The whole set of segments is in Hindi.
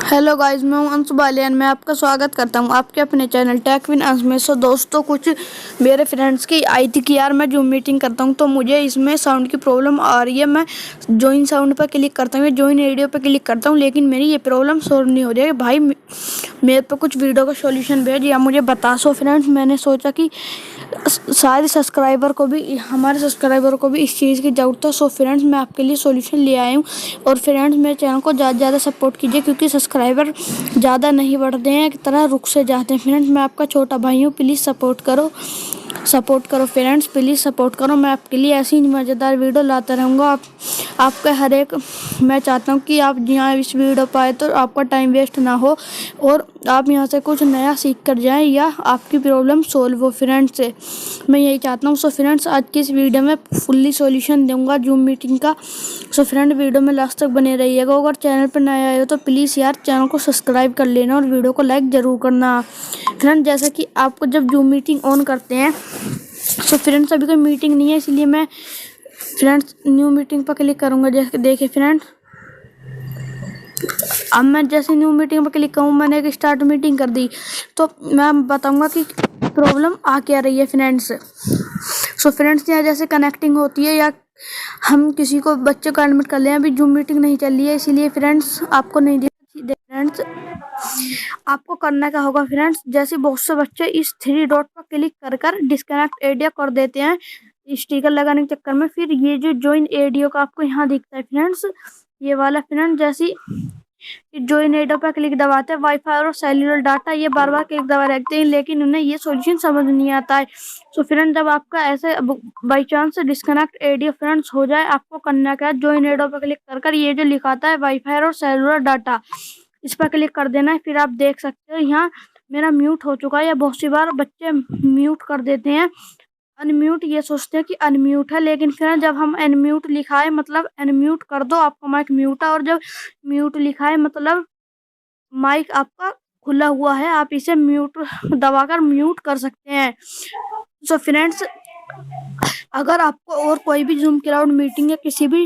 हेलो गाइस, मैं हूं अंशु बालियान। मैं आपका स्वागत करता हूं आपके अपने चैनल टेक विन अंश में। दोस्तों, कुछ मेरे फ्रेंड्स की आई थी कि यार मैं जूम मीटिंग करता हूं तो मुझे इसमें साउंड की प्रॉब्लम आ रही है। मैं जॉइन साउंड पर क्लिक करता हूँ, जॉइन रेडियो पर क्लिक करता हूं, लेकिन मेरी ये प्रॉब्लम सॉल्व नहीं हो रही है। भाई मेरे पे कुछ वीडियो का सॉल्यूशन भेज या मुझे बता। फ्रेंड्स, मैंने सोचा कि शायद हमारे सब्सक्राइबर को भी इस चीज़ की ज़रूरत है। फ्रेंड्स, मैं आपके लिए सॉल्यूशन ले आया हूँ। और फ्रेंड्स, मेरे चैनल को ज़्यादा से ज़्यादा सपोर्ट कीजिए, क्योंकि सब्सक्राइबर ज़्यादा नहीं बढ़ते हैं, एक तरह रुक से जाते हैं। फ्रेंड्स, मैं आपका छोटा भाई हूँ, प्लीज़ सपोर्ट करो फ्रेंड्स, प्लीज़ सपोर्ट करो। मैं आपके लिए ऐसी मज़ेदार वीडियो लाता रहूँगा। आपका हर एक मैं चाहता हूँ कि आप यहाँ इस वीडियो पाए तो आपका टाइम वेस्ट ना हो और आप यहाँ से कुछ नया सीख कर जाएं या आपकी प्रॉब्लम सोल्व हो। फ्रेंड्स, से मैं यही चाहता हूँ। फ्रेंड्स, आज की इस वीडियो में फुल्ली सॉल्यूशन दूंगा जूम मीटिंग का। फ्रेंड, वीडियो में लास्ट तक बने रहिएगा। अगर चैनल पर नए आए हो तो प्लीज़ यार चैनल को सब्सक्राइब कर लेना और वीडियो को लाइक ज़रूर करना। फ्रेंड, जैसा कि आपको जब जूम मीटिंग ऑन करते हैं फ्रेंड्स अभी कोई मीटिंग नहीं है, इसलिए मैं फ्रेंड्स न्यू मीटिंग पर क्लिक करूँगा। जैसे देखिए फ्रेंड्स, अब मैं जैसे न्यू मीटिंग पर क्लिक करूँ, मैंने एक स्टार्ट मीटिंग कर दी, तो मैं बताऊँगा कि प्रॉब्लम आ क्या रही है। फ्रेंड्स, फ्रेंड्स यहाँ जैसे कनेक्टिंग होती है या हम किसी को बच्चे को एडमिट कर लें, अभी जूम मीटिंग नहीं चल रही है, इसीलिए फ्रेंड्स आपको नहीं दिया। फ्रेंड्स, आपको करना क्या होगा। फ्रेंड्स, जैसे बहुत से बच्चे इस 3 डॉट पर क्लिक कर डिस्कनेक्ट एडियो कर देते हैं स्टिकर लगाने के चक्कर में। फिर ये जो ज्वाइन एडियो का आपको यहाँ दिखता है फ्रेंड्स, ये वाला। फ्रेंड्स, जैसे ज्वाइन एडियो पर क्लिक दबाते हैं, वाईफाई और सेल्युलर डाटा ये बार बार क्लिक दबा रखते हैं, लेकिन उन्हें ये सॉल्यूशन समझ नहीं आता है। फ्रेंड्स, जब आपका ऐसे by chance disconnect audio friends हो जाए, आपको करना क्या है, ज्वाइन एडियो पर क्लिक कर ये जो लिखा आता है वाईफाई और सेल्युलर डाटा, इस पर क्लिक कर देना है। फिर आप देख सकते हो यहाँ मेरा म्यूट हो चुका है। या बहुत सी बार बच्चे म्यूट कर देते हैं, अनम्यूट, ये सोचते हैं कि अनम्यूट है, लेकिन फिर जब हम अनम्यूट लिखा है मतलब अनम्यूट कर दो, आपका माइक म्यूट है। और जब म्यूट लिखा है मतलब माइक आपका खुला हुआ है, आप इसे म्यूट दबाकर म्यूट कर सकते हैं। फ्रेंड्स, अगर आपको और कोई भी जूम क्लाउड मीटिंग या किसी भी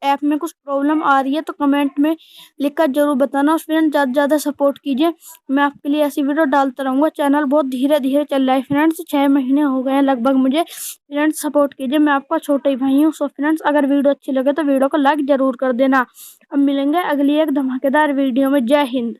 ऐप में कुछ प्रॉब्लम आ रही है तो कमेंट में लिखकर जरूर बताना। और फ्रेंड्स, ज़्यादा से ज़्यादा सपोर्ट कीजिए, मैं आपके लिए ऐसी वीडियो डालता रहूँगा। चैनल बहुत धीरे धीरे चल रहा है फ्रेंड्स, 6 महीने हो गए हैं लगभग मुझे। फ्रेंड्स, सपोर्ट कीजिए, मैं आपका छोटा ही भाई हूँ। फ्रेंड्स, अगर वीडियो अच्छी लगे तो वीडियो को लाइक ज़रूर कर देना। अब मिलेंगे अगली एक धमाकेदार वीडियो में। जय हिंद।